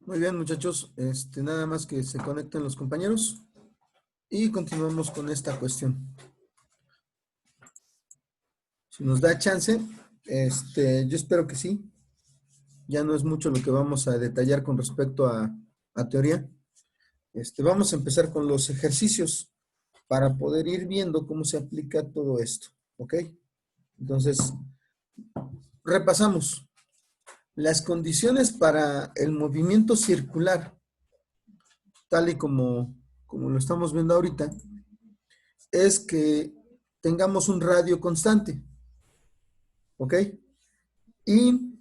Muy bien, muchachos. Nada más que se conecten los compañeros y continuamos con esta cuestión. Si nos da chance, yo espero que sí. Ya no es mucho lo que vamos a detallar con respecto a teoría. Vamos a empezar con los ejercicios para poder ir viendo cómo se aplica todo esto. ¿Ok? Entonces, repasamos. Las condiciones para el movimiento circular, tal y como lo estamos viendo ahorita, es que tengamos un radio constante, ¿ok? Y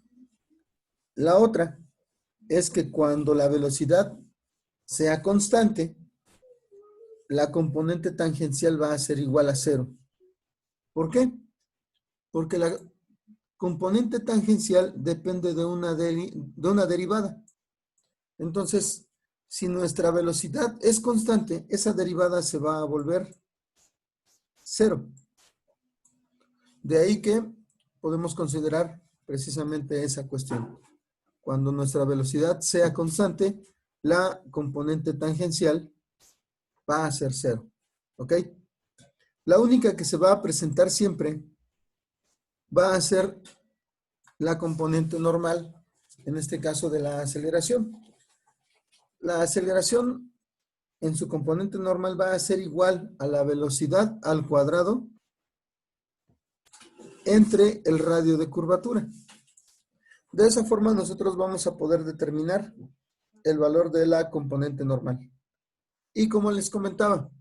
la otra es que cuando la velocidad sea constante, la componente tangencial va a ser igual a cero. ¿Por qué? Porque la componente tangencial depende de una derivada. Entonces, si nuestra velocidad es constante, esa derivada se va a volver cero. De ahí que podemos considerar precisamente esa cuestión. Cuando nuestra velocidad sea constante, la componente tangencial va a ser cero. ¿Ok? La única que se va a presentar siempre va a ser la componente normal, en este caso de la aceleración. La aceleración en su componente normal va a ser igual a la velocidad al cuadrado entre el radio de curvatura. De esa forma nosotros vamos a poder determinar el valor de la componente normal. Y como les comentaba,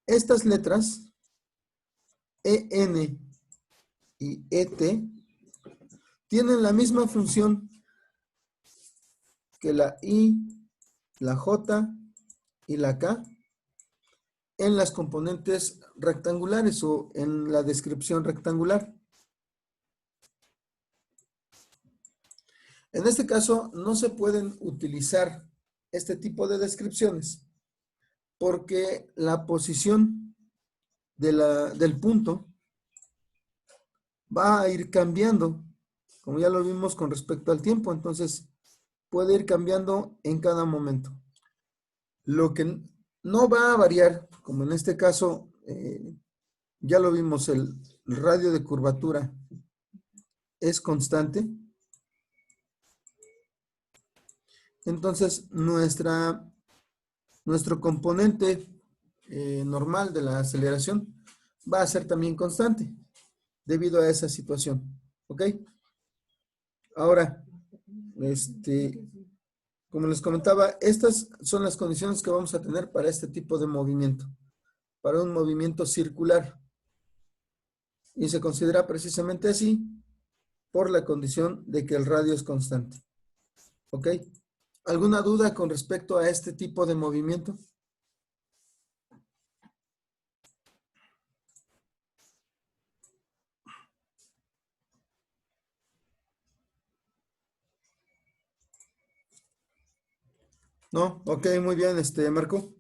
estas letras EN y ET tienen la misma función que la I, la J y la K en las componentes rectangulares o en la descripción rectangular. En este caso no se pueden utilizar este tipo de descripciones porque la posición del punto va a ir cambiando, como ya lo vimos con respecto al tiempo, entonces puede ir cambiando en cada momento. Lo que no va a variar, como en este caso, ya lo vimos, el radio de curvatura es constante, entonces nuestro componente normal de la aceleración va a ser también constante debido a esa situación. ¿Ok? Ahora, como les comentaba, estas son las condiciones que vamos a tener para este tipo de movimiento, para un movimiento circular. Y se considera precisamente así por la condición de que el radio es constante. ¿Ok? ¿Alguna duda con respecto a este tipo de movimiento? ¿No? Ok, muy bien, Marco.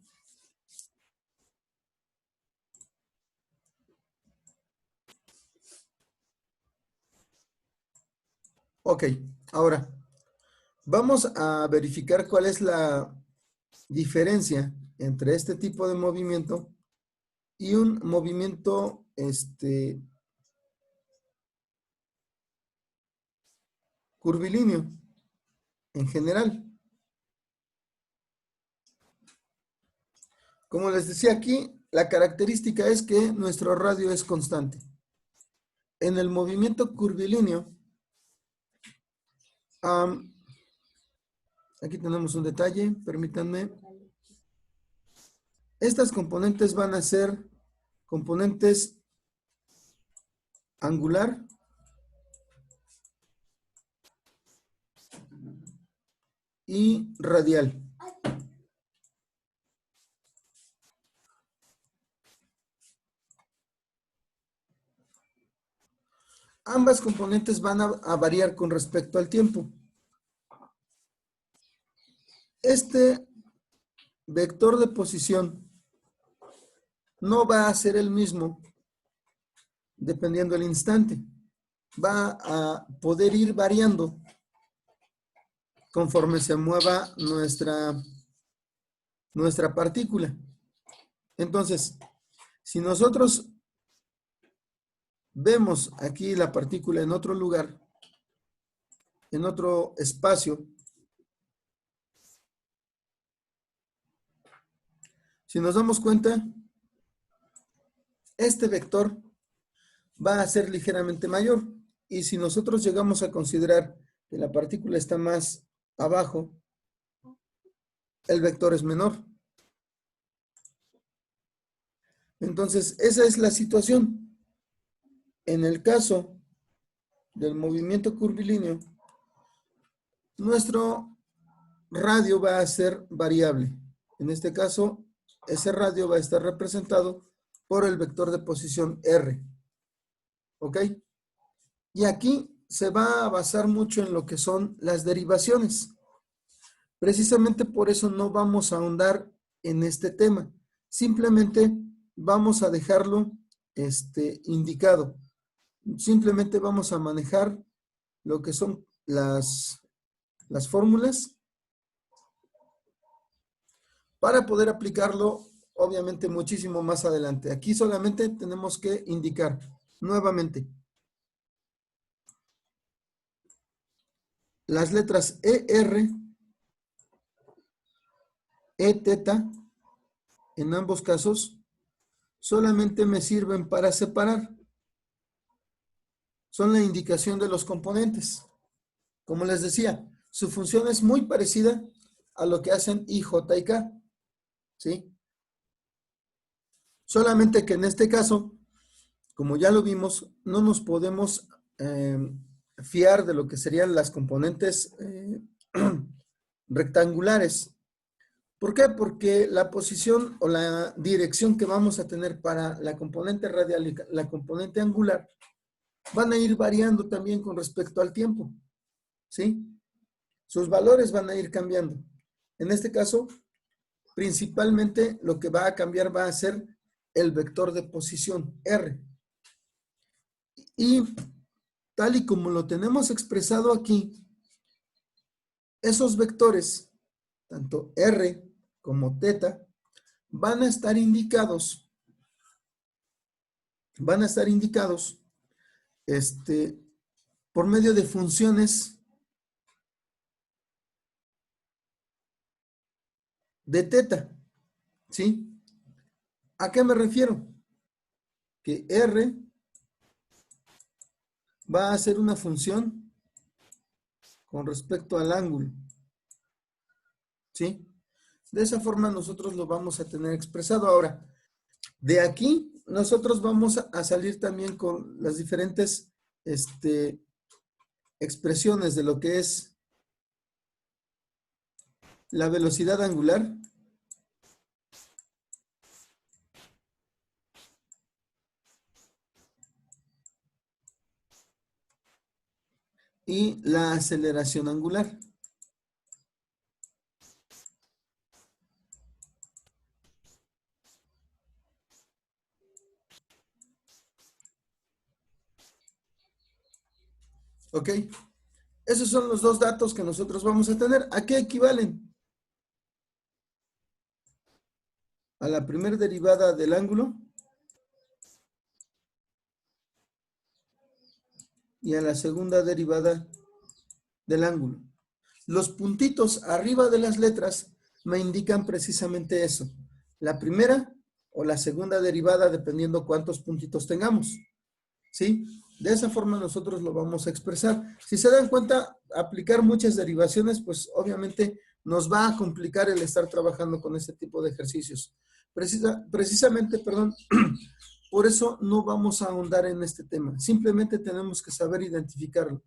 Ok, ahora vamos a verificar cuál es la diferencia entre este tipo de movimiento y un movimiento curvilíneo en general. Como les decía aquí, la característica es que nuestro radio es constante. En el movimiento curvilíneo, aquí tenemos un detalle, permítanme. Estas componentes van a ser componentes angular y radial. Ambas componentes van a variar con respecto al tiempo. Este vector de posición no va a ser el mismo dependiendo del instante. Va a poder ir variando conforme se mueva nuestra partícula. Entonces, si nosotros vemos aquí la partícula en otro lugar, en otro espacio, si nos damos cuenta, este vector va a ser ligeramente mayor. Y si nosotros llegamos a considerar que la partícula está más abajo, el vector es menor. Entonces, esa es la situación. En el caso del movimiento curvilíneo, nuestro radio va a ser variable. En este caso, ese radio va a estar representado por el vector de posición R. ¿Ok? Y aquí se va a basar mucho en lo que son las derivaciones. Precisamente por eso no vamos a ahondar en este tema. Simplemente vamos a dejarlo indicado. Simplemente vamos a manejar lo que son las fórmulas para poder aplicarlo, obviamente, muchísimo más adelante. Aquí solamente tenemos que indicar nuevamente las letras ER, Eθ, en ambos casos, solamente me sirven para separar. Son la indicación de los componentes. Como les decía, su función es muy parecida a lo que hacen I, J y K. ¿Sí? Solamente que en este caso, como ya lo vimos, no nos podemos fiar de lo que serían las componentes rectangulares. ¿Por qué? Porque la posición o la dirección que vamos a tener para la componente radial y la componente angular van a ir variando también con respecto al tiempo. ¿Sí? Sus valores van a ir cambiando. En este caso, principalmente lo que va a cambiar va a ser el vector de posición R. Y tal y como lo tenemos expresado aquí, esos vectores, tanto R como θ, van a estar indicados por medio de funciones de θ. ¿Sí? ¿A qué me refiero? Que R va a ser una función con respecto al ángulo. ¿Sí? De esa forma nosotros lo vamos a tener expresado. Ahora, de aquí nosotros vamos a salir también con las diferentes expresiones de lo que es la velocidad angular y la aceleración angular. ¿Ok? Esos son los dos datos que nosotros vamos a tener. ¿A qué equivalen? A la primera derivada del ángulo y a la segunda derivada del ángulo. Los puntitos arriba de las letras me indican precisamente eso. La primera o la segunda derivada, dependiendo cuántos puntitos tengamos. ¿Sí? De esa forma nosotros lo vamos a expresar. Si se dan cuenta, aplicar muchas derivaciones, pues obviamente nos va a complicar el estar trabajando con este tipo de ejercicios. Precisamente, por eso no vamos a ahondar en este tema. Simplemente tenemos que saber identificarlo.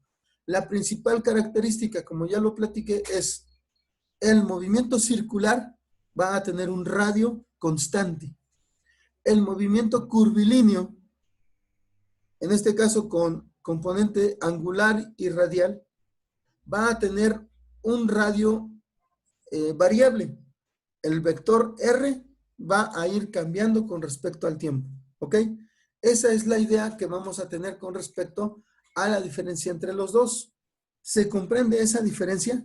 La principal característica, como ya lo platiqué, es el movimiento circular va a tener un radio constante. El movimiento curvilíneo, en este caso con componente angular y radial, va a tener un radio variable. El vector R va a ir cambiando con respecto al tiempo. ¿Ok? Esa es la idea que vamos a tener con respecto a la diferencia entre los dos. ¿Se comprende esa diferencia?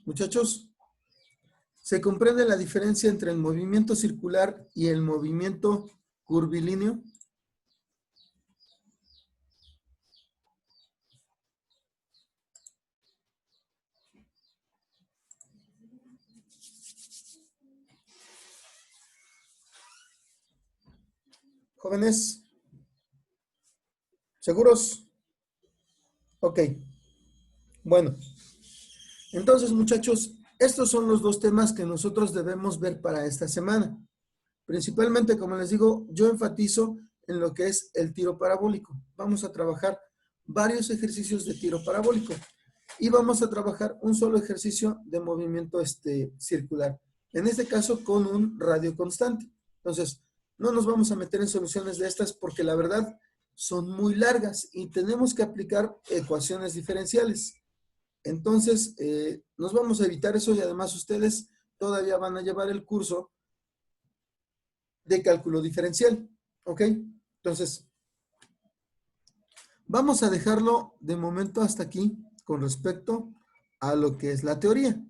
Muchachos, ¿se comprende la diferencia entre el movimiento circular y el movimiento curvilíneo? Jóvenes, ¿seguros? Ok. Bueno, entonces, muchachos, estos son los dos temas que nosotros debemos ver para esta semana. Principalmente, como les digo, yo enfatizo en lo que es el tiro parabólico. Vamos a trabajar varios ejercicios de tiro parabólico y vamos a trabajar un solo ejercicio de movimiento circular. En este caso, con un radio constante. Entonces, no nos vamos a meter en soluciones de estas porque la verdad son muy largas y tenemos que aplicar ecuaciones diferenciales. Entonces, nos vamos a evitar eso y además ustedes todavía van a llevar el curso de cálculo diferencial, ¿ok? Entonces, vamos a dejarlo de momento hasta aquí con respecto a lo que es la teoría.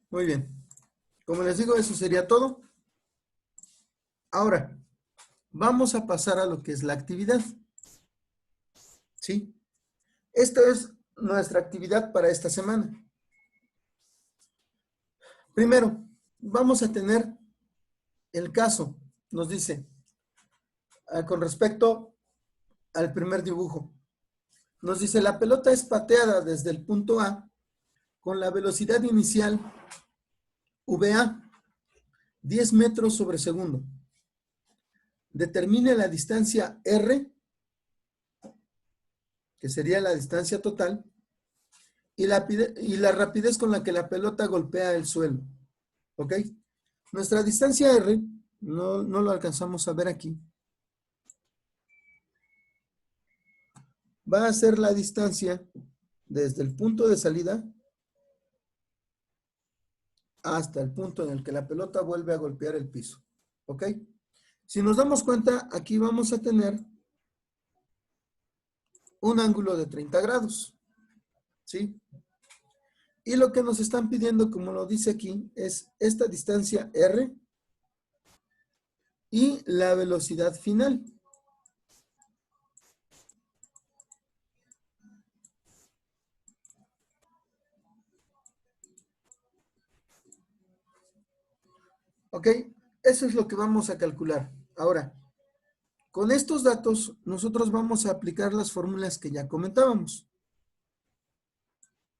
Muy bien. Como les digo, eso sería todo. Ahora, vamos a pasar a lo que es la actividad. ¿Sí? Esta es nuestra actividad para esta semana. Primero, vamos a tener el caso. Nos dice, con respecto al primer dibujo, nos dice, la pelota es pateada desde el punto A con la velocidad inicial VA, 10 metros sobre segundo. Determine la distancia R, que sería la distancia total, y la rapidez con la que la pelota golpea el suelo. ¿Ok? Nuestra distancia R, no lo alcanzamos a ver aquí, va a ser la distancia desde el punto de salida hasta el punto en el que la pelota vuelve a golpear el piso. ¿Ok? Si nos damos cuenta, aquí vamos a tener un ángulo de 30 grados. ¿Sí? Y lo que nos están pidiendo, como lo dice aquí, es esta distancia R y la velocidad final. ¿Ok? Eso es lo que vamos a calcular. Ahora, con estos datos, nosotros vamos a aplicar las fórmulas que ya comentábamos.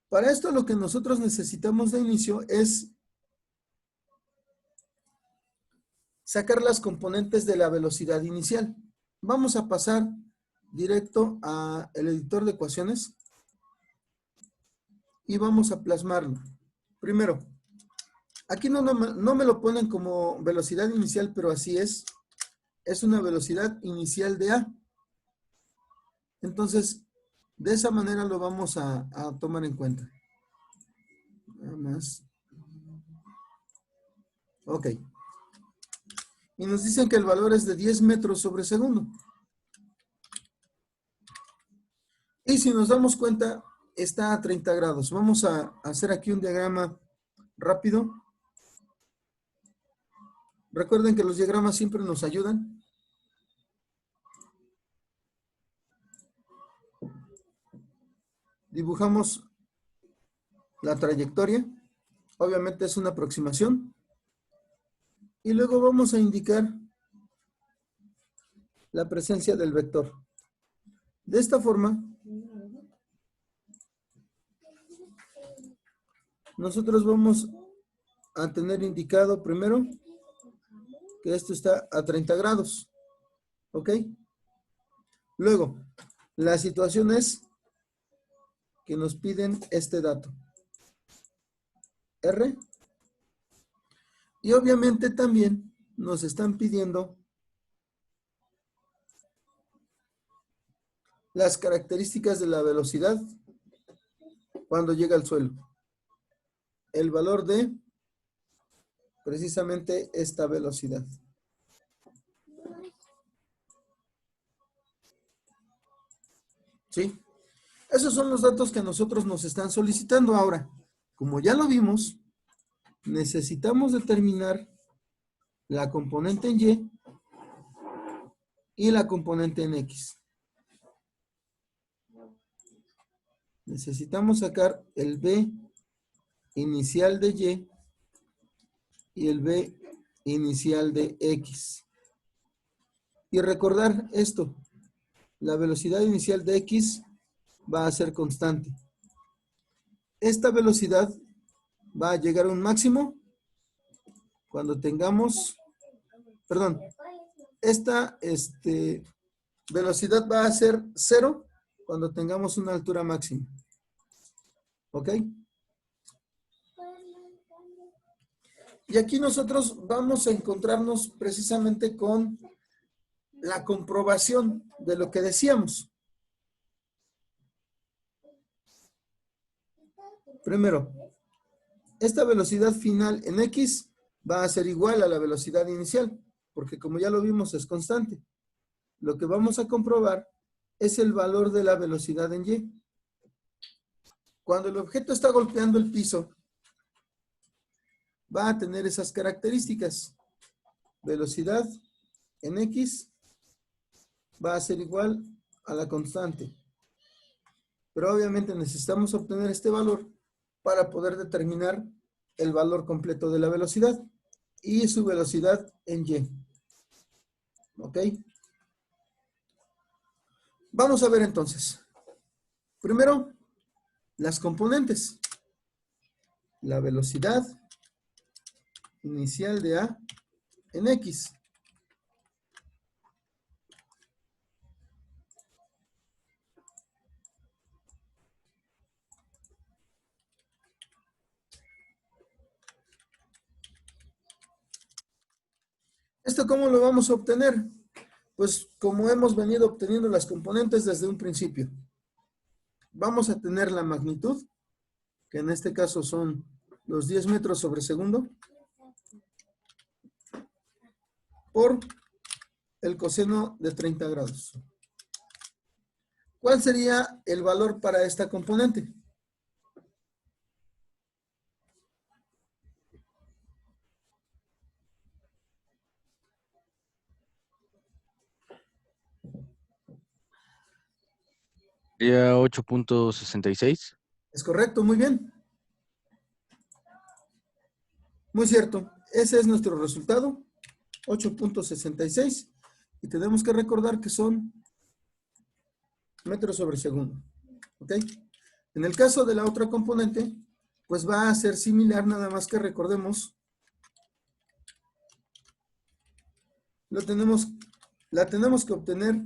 Para esto, lo que nosotros necesitamos de inicio es sacar las componentes de la velocidad inicial. Vamos a pasar directo al editor de ecuaciones y vamos a plasmarlo. Primero, aquí no me lo ponen como velocidad inicial, pero así es. Es una velocidad inicial de A. Entonces, de esa manera lo vamos a tomar en cuenta. Nada más. Ok. Y nos dicen que el valor es de 10 metros sobre segundo. Y si nos damos cuenta, está a 30 grados. Vamos a hacer aquí un diagrama rápido. Recuerden que los diagramas siempre nos ayudan. Dibujamos la trayectoria. Obviamente es una aproximación. Y luego vamos a indicar la presencia del vector. De esta forma, nosotros vamos a tener indicado primero que esto está a 30 grados. ¿Ok? Luego, la situación es que nos piden este dato. R. Y obviamente también nos están pidiendo las características de la velocidad cuando llega al suelo. El valor de precisamente esta velocidad. ¿Sí? Esos son los datos que a nosotros nos están solicitando. Ahora, como ya lo vimos, necesitamos determinar la componente en Y y la componente en X. Necesitamos sacar el B inicial de Y y el B inicial de X. Y recordar esto, la velocidad inicial de X va a ser constante. Esta velocidad va a llegar a un máximo cuando tengamos, perdón, esta velocidad va a ser 0 cuando tengamos una altura máxima. ¿Ok? Y aquí nosotros vamos a encontrarnos precisamente con la comprobación de lo que decíamos. Primero, esta velocidad final en X va a ser igual a la velocidad inicial, porque como ya lo vimos es constante. Lo que vamos a comprobar es el valor de la velocidad en Y. Cuando el objeto está golpeando el piso, va a tener esas características. Velocidad en X va a ser igual a la constante. Pero obviamente necesitamos obtener este valor para poder determinar el valor completo de la velocidad y su velocidad en Y. ¿Ok? Vamos a ver entonces. Primero, las componentes. La velocidad inicial de A en X. ¿Esto cómo lo vamos a obtener? Pues como hemos venido obteniendo las componentes desde un principio. Vamos a tener la magnitud, que en este caso son los 10 metros sobre segundo, por el coseno de 30 grados. ¿Cuál sería el valor para esta componente? Sería 8.66. Es correcto, muy bien. Muy cierto. Ese es nuestro resultado, 8.66. Y tenemos que recordar que son metros sobre segundo. ¿Ok? En el caso de la otra componente, pues va a ser similar, nada más que recordemos, la tenemos que obtener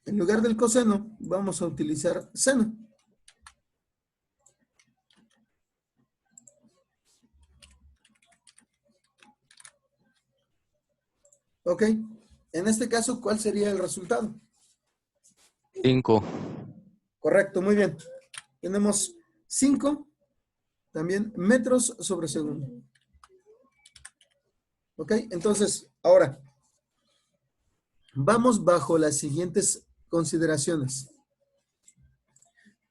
en lugar del coseno, vamos a utilizar seno. ¿Ok? En este caso, ¿cuál sería el resultado? 5. Correcto, muy bien. Tenemos 5, también metros sobre segundo. ¿Ok? Entonces, ahora, vamos bajo las siguientes consideraciones.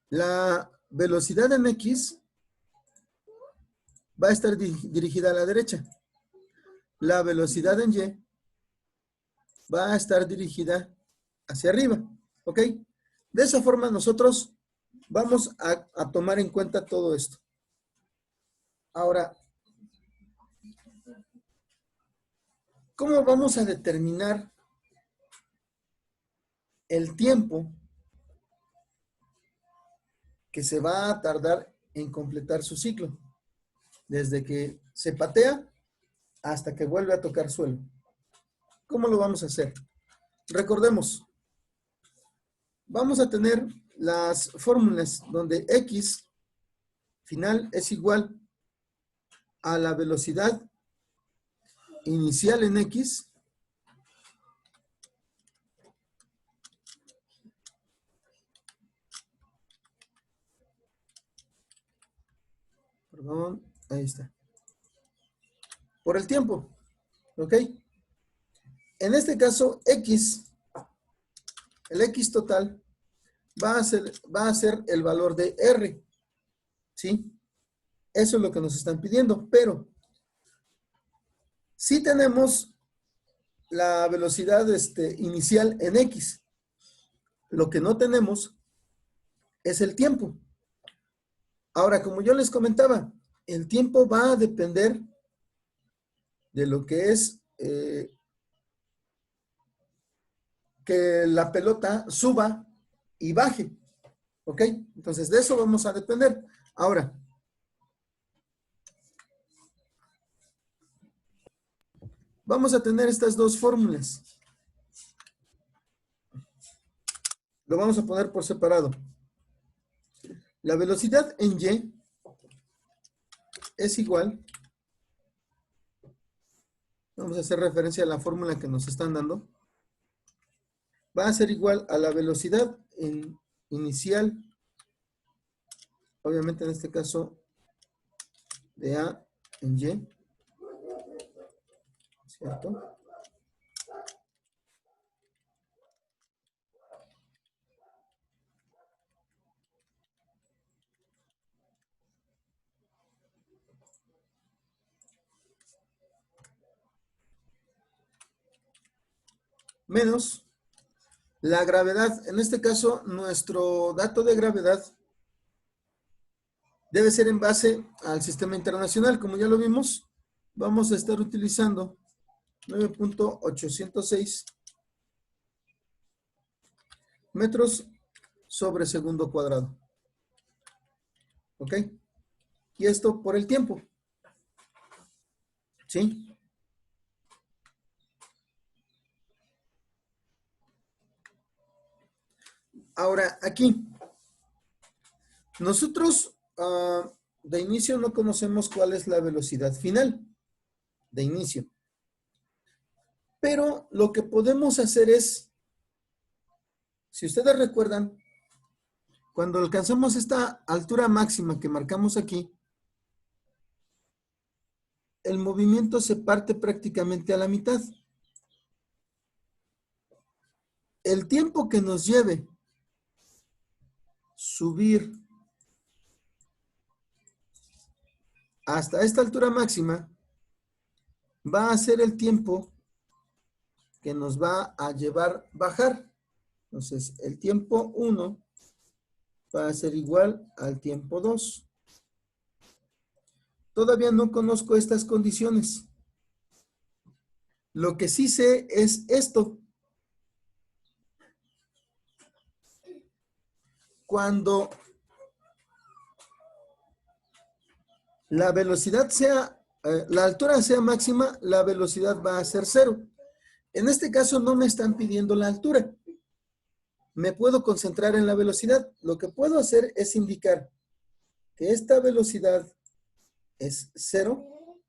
La velocidad en X va a estar dirigida a la derecha. La velocidad en Y va a estar dirigida hacia arriba. ¿Ok? De esa forma nosotros vamos a tomar en cuenta todo esto. Ahora, ¿cómo vamos a determinar el tiempo que se va a tardar en completar su ciclo? Desde que se patea hasta que vuelve a tocar suelo. ¿Cómo lo vamos a hacer? Recordemos, vamos a tener las fórmulas donde X final es igual a la velocidad inicial en X perdón, ahí está, por el tiempo, ¿ok? En este caso, X, el X total, va a ser el valor de R, ¿sí? Eso es lo que nos están pidiendo, pero sí tenemos la velocidad inicial en X. Lo que no tenemos es el tiempo. Ahora, como yo les comentaba, el tiempo va a depender de lo que es que la pelota suba y baje, ¿ok? Entonces, de eso vamos a depender. Ahora, vamos a tener estas dos fórmulas. Lo vamos a poner por separado. La velocidad en Y es igual, vamos a hacer referencia a la fórmula que nos están dando, va a ser igual a la velocidad inicial, obviamente en este caso de A en Y, ¿cierto? Menos la gravedad. En este caso, nuestro dato de gravedad debe ser en base al sistema internacional. Como ya lo vimos, vamos a estar utilizando 9.806 metros sobre segundo cuadrado. ¿Ok? Y esto por el tiempo. ¿Sí? Ahora, aquí, nosotros de inicio no conocemos cuál es la velocidad final de inicio. Pero lo que podemos hacer es, si ustedes recuerdan, cuando alcanzamos esta altura máxima que marcamos aquí, el movimiento se parte prácticamente a la mitad. El tiempo que nos lleve subir hasta esta altura máxima va a ser el tiempo que nos va a llevar bajar. Entonces, el tiempo 1 va a ser igual al tiempo 2. Todavía no conozco estas condiciones. Lo que sí sé es esto. Cuando la velocidad sea, la altura sea máxima, la velocidad va a ser 0. En este caso no me están pidiendo la altura. Me puedo concentrar en la velocidad. Lo que puedo hacer es indicar que esta velocidad es 0,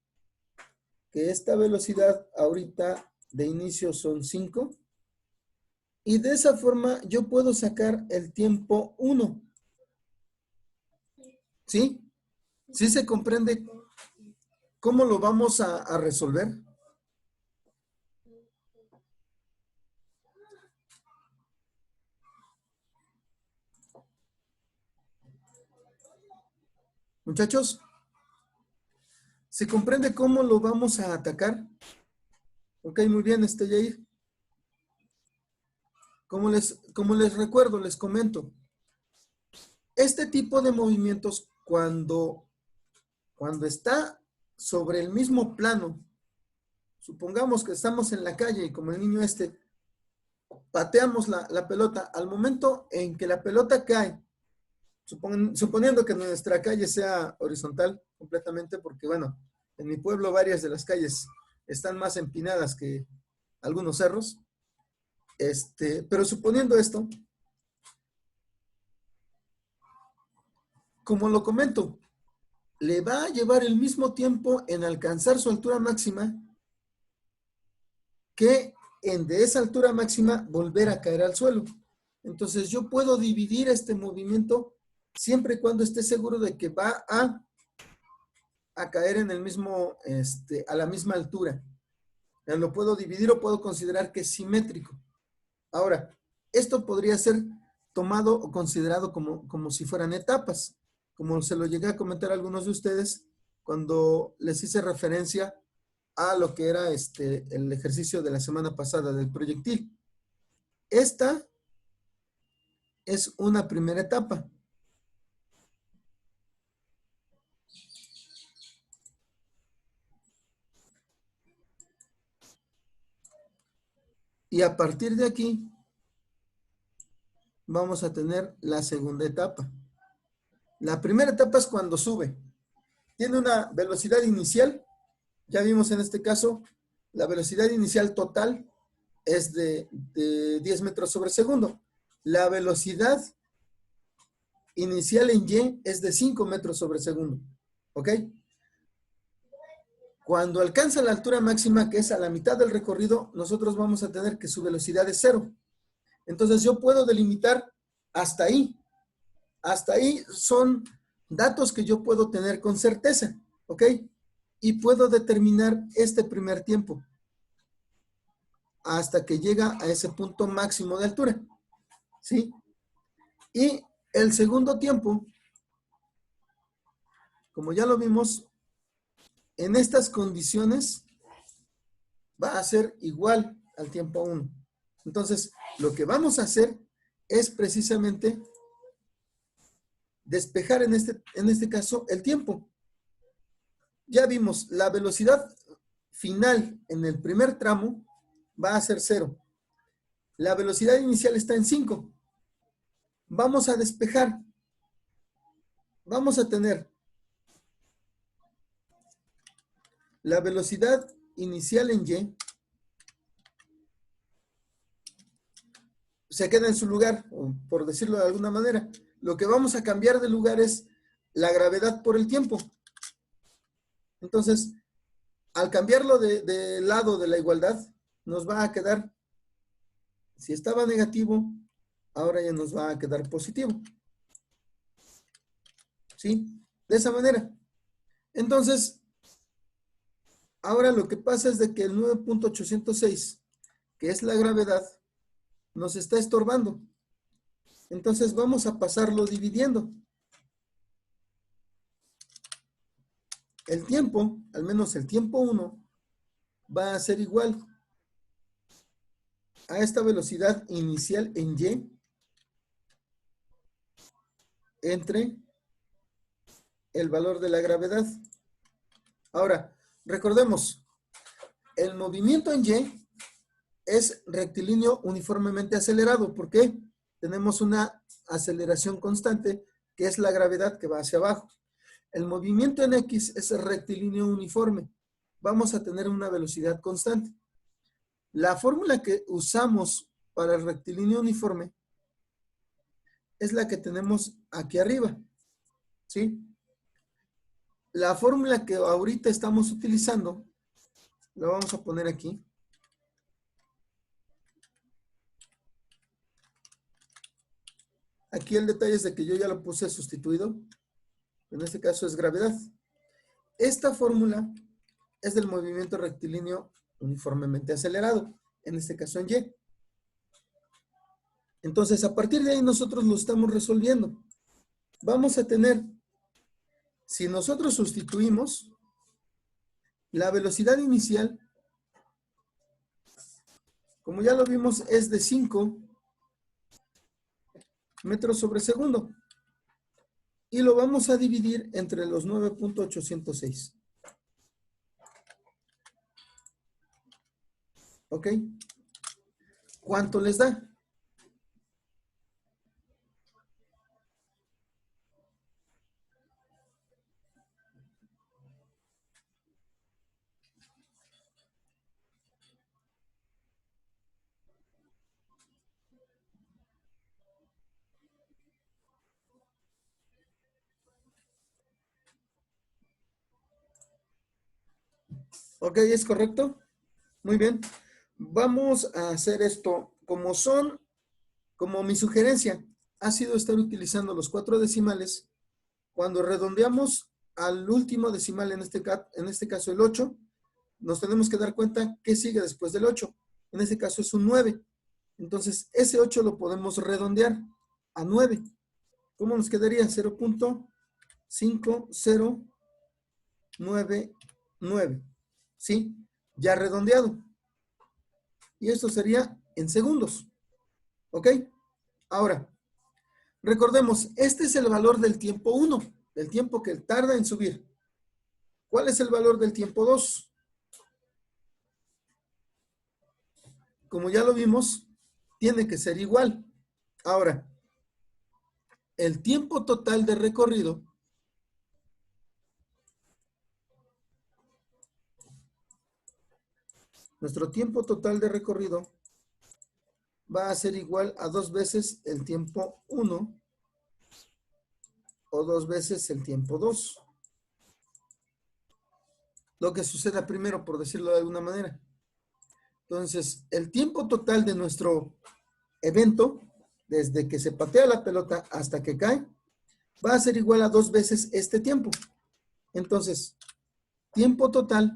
que esta velocidad ahorita de inicio son 5, y de esa forma yo puedo sacar el tiempo 1. ¿Sí? ¿Sí se comprende cómo lo vamos a resolver? Muchachos, ¿se comprende cómo lo vamos a atacar? Ok, muy bien, Yair. Como les recuerdo, les comento, este tipo de movimientos cuando está sobre el mismo plano, supongamos que estamos en la calle y como el niño pateamos la pelota, al momento en que la pelota cae, suponiendo que nuestra calle sea horizontal completamente, porque bueno, en mi pueblo varias de las calles están más empinadas que algunos cerros, pero suponiendo esto, como lo comento, le va a llevar el mismo tiempo en alcanzar su altura máxima que de esa altura máxima volver a caer al suelo. Entonces yo puedo dividir este movimiento siempre y cuando esté seguro de que va a caer en el mismo, a la misma altura. Lo puedo dividir o puedo considerar que es simétrico. Ahora, esto podría ser tomado o considerado como si fueran etapas, como se lo llegué a comentar a algunos de ustedes cuando les hice referencia a lo que era el ejercicio de la semana pasada del proyectil. Esta es una primera etapa. Y a partir de aquí, vamos a tener la segunda etapa. La primera etapa es cuando sube. Tiene una velocidad inicial. Ya vimos en este caso, la velocidad inicial total es de 10 metros sobre segundo. La velocidad inicial en Y es de 5 metros sobre segundo. ¿Ok? Cuando alcanza la altura máxima, que es a la mitad del recorrido, nosotros vamos a tener que su velocidad es 0. Entonces yo puedo delimitar hasta ahí. Hasta ahí son datos que yo puedo tener con certeza. ¿Ok? Y puedo determinar este primer tiempo hasta que llega a ese punto máximo de altura. ¿Sí? Y el segundo tiempo, como ya lo vimos, en estas condiciones va a ser igual al tiempo 1. Entonces, lo que vamos a hacer es precisamente despejar en este caso el tiempo. Ya vimos, la velocidad final en el primer tramo va a ser 0. La velocidad inicial está en 5. Vamos a despejar. Vamos a tener la velocidad inicial en Y se queda en su lugar, por decirlo de alguna manera. Lo que vamos a cambiar de lugar es la gravedad por el tiempo. Entonces, al cambiarlo de lado de la igualdad, nos va a quedar, si estaba negativo, ahora ya nos va a quedar positivo. ¿Sí? De esa manera. Entonces, ahora lo que pasa es de que el 9.806, que es la gravedad, nos está estorbando. Entonces vamos a pasarlo dividiendo. El tiempo, al menos el tiempo 1, va a ser igual a esta velocidad inicial en Y entre el valor de la gravedad. Ahora, recordemos, el movimiento en Y es rectilíneo uniformemente acelerado. ¿Por qué? Tenemos una aceleración constante, que es la gravedad que va hacia abajo. El movimiento en X es rectilíneo uniforme. Vamos a tener una velocidad constante. La fórmula que usamos para el rectilíneo uniforme es la que tenemos aquí arriba. ¿Sí? La fórmula que ahorita estamos utilizando, la vamos a poner aquí. Aquí el detalle es de que yo ya lo puse sustituido. En este caso es gravedad. Esta fórmula es del movimiento rectilíneo uniformemente acelerado. En este caso en Y. Entonces, a partir de ahí nosotros lo estamos resolviendo. Vamos a tener, si nosotros sustituimos, la velocidad inicial, como ya lo vimos, es de 5 metros sobre segundo. Y lo vamos a dividir entre los 9.806. ¿Ok? ¿Cuánto les da? ¿Ok? ¿Es correcto? Muy bien. Vamos a hacer esto como mi sugerencia ha sido estar utilizando los 4 decimales. Cuando redondeamos al último decimal, en este caso el 8, nos tenemos que dar cuenta qué sigue después del 8. En este caso es un 9. Entonces, ese 8 lo podemos redondear a 9. ¿Cómo nos quedaría? 0.5099. ¿Sí? Ya redondeado. Y esto sería en segundos. ¿Ok? Ahora, recordemos, este es el valor del tiempo 1, del tiempo que tarda en subir. ¿Cuál es el valor del tiempo 2? Como ya lo vimos, tiene que ser igual. Ahora, el tiempo total de recorrido nuestro tiempo total de recorrido va a ser igual a 2 veces el tiempo 1 o 2 veces el tiempo 2. Lo que suceda primero, por decirlo de alguna manera. Entonces, el tiempo total de nuestro evento, desde que se patea la pelota hasta que cae, va a ser igual a 2 veces este tiempo. Entonces, tiempo total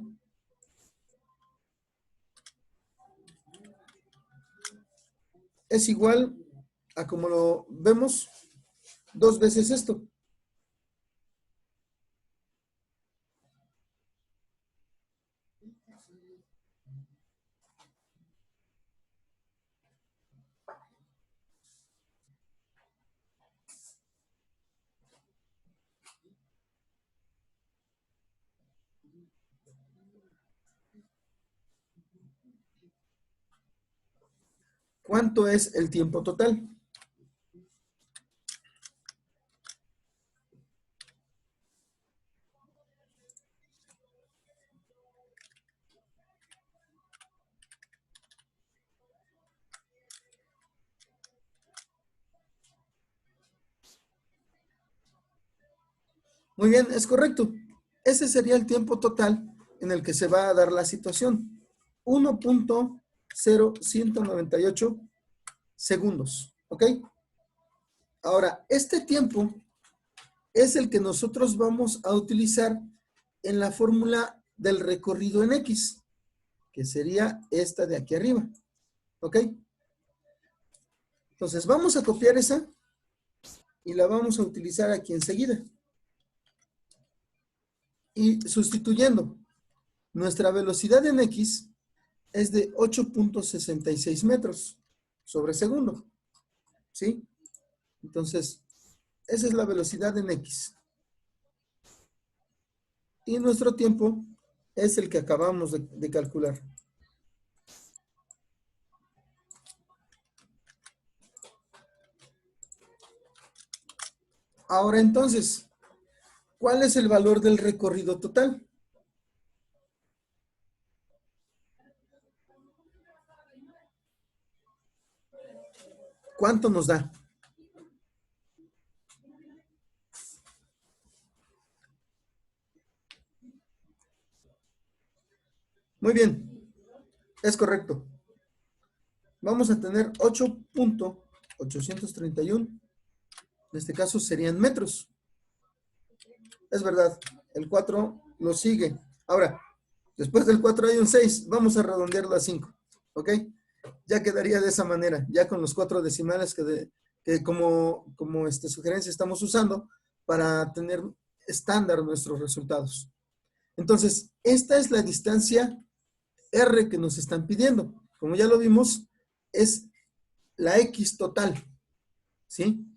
es igual a, como lo vemos, 2 veces esto. ¿Cuánto es el tiempo total? Muy bien, es correcto. Ese sería el tiempo total en el que se va a dar la situación. 1.0198 segundos. ¿Ok? Ahora, este tiempo es el que nosotros vamos a utilizar en la fórmula del recorrido en X, que sería esta de aquí arriba. ¿Ok? Entonces, vamos a copiar esa y la vamos a utilizar aquí enseguida. Y sustituyendo, nuestra velocidad en X es de 8.66 metros sobre segundo. ¿Sí? Entonces, esa es la velocidad en X. Y nuestro tiempo es el que acabamos de calcular. Ahora entonces, ¿cuál es el valor del recorrido total? ¿Cuánto nos da? Muy bien, es correcto. Vamos a tener 8.831. En este caso serían metros. Es verdad, el 4 lo sigue. Ahora, después del 4 hay un 6. Vamos a redondearlo a 5. ¿Ok? Ya quedaría de esa manera, ya con los 4 decimales que como sugerencia estamos usando para tener estándar nuestros resultados. Entonces, esta es la distancia R que nos están pidiendo. Como ya lo vimos, es la X total. ¿Sí?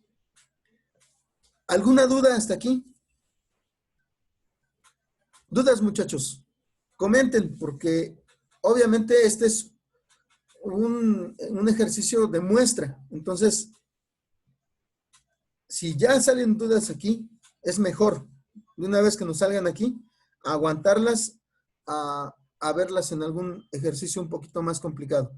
¿Alguna duda hasta aquí? ¿Dudas, muchachos? Comenten, porque obviamente este es un ejercicio de muestra. Entonces, si ya salen dudas aquí, es mejor, de una vez que nos salgan aquí, aguantarlas a verlas en algún ejercicio un poquito más complicado.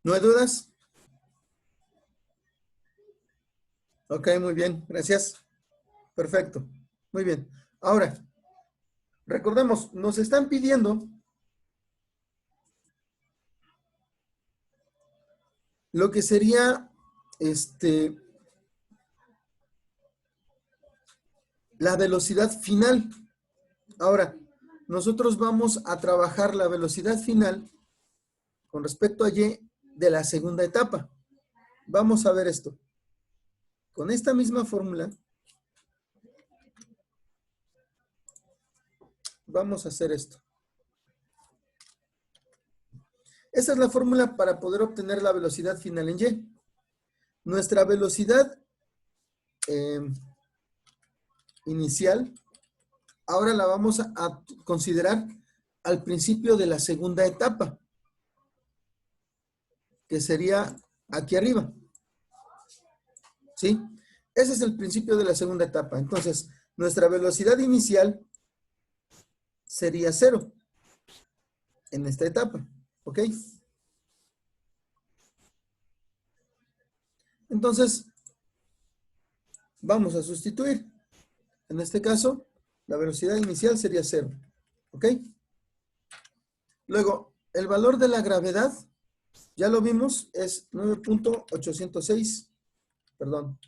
¿No hay dudas? Ok, muy bien, gracias. Perfecto, muy bien. Ahora, recordemos, nos están pidiendo lo que sería la velocidad final. Ahora, nosotros vamos a trabajar la velocidad final con respecto a Y de la segunda etapa. Vamos a ver esto. Con esta misma fórmula, vamos a hacer esto. Esa es la fórmula para poder obtener la velocidad final en Y. Nuestra velocidad inicial, ahora la vamos a considerar al principio de la segunda etapa, que sería aquí arriba. ¿Sí? Ese es el principio de la segunda etapa. Entonces, nuestra velocidad inicial sería 0 en esta etapa. ¿Ok? Entonces, vamos a sustituir. En este caso, la velocidad inicial sería 0. ¿Ok? Luego, el valor de la gravedad, ya lo vimos, es 9.806, perdón,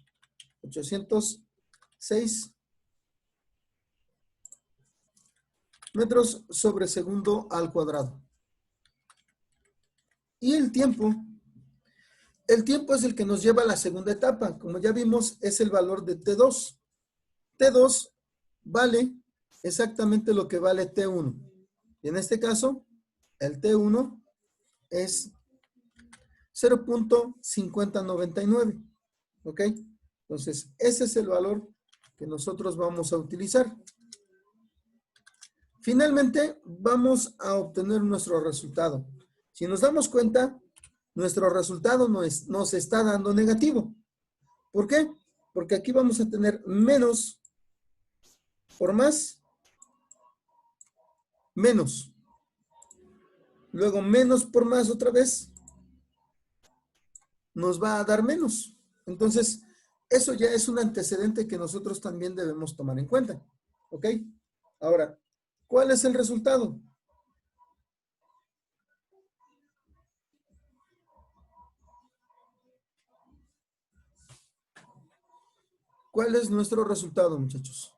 806 metros sobre segundo al cuadrado. Y el tiempo es el que nos lleva a la segunda etapa. Como ya vimos, es el valor de T2. T2 vale exactamente lo que vale T1. Y en este caso, el T1 es 0.5099. ¿Ok? Entonces, ese es el valor que nosotros vamos a utilizar. Finalmente, vamos a obtener nuestro resultado. Si nos damos cuenta, nuestro resultado nos está dando negativo. ¿Por qué? Porque aquí vamos a tener menos por más, menos. Luego menos por más otra vez, nos va a dar menos. Entonces, eso ya es un antecedente que nosotros también debemos tomar en cuenta. ¿Ok? Ahora, ¿cuál es el resultado? ¿Cuál es nuestro resultado, muchachos?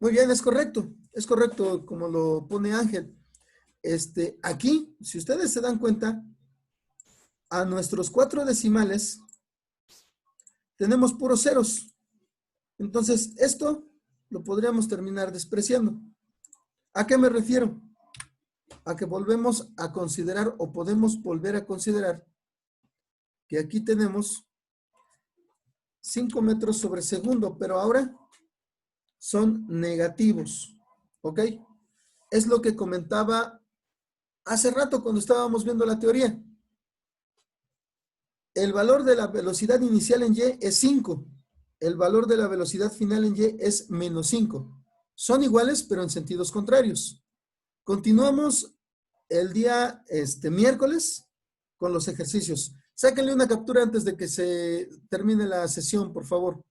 Muy bien, es correcto como lo pone Ángel. Aquí, si ustedes se dan cuenta, a nuestros 4 decimales tenemos puros ceros. Entonces, esto lo podríamos terminar despreciando. ¿A qué me refiero? A que volvemos a considerar o podemos volver a considerar que aquí tenemos 5 metros sobre segundo, pero ahora son negativos. ¿Ok? Es lo que comentaba hace rato cuando estábamos viendo la teoría. El valor de la velocidad inicial en Y es 5. El valor de la velocidad final en Y es menos 5. Son iguales, pero en sentidos contrarios. Continuamos el día miércoles con los ejercicios. Sáquenle una captura antes de que se termine la sesión, por favor.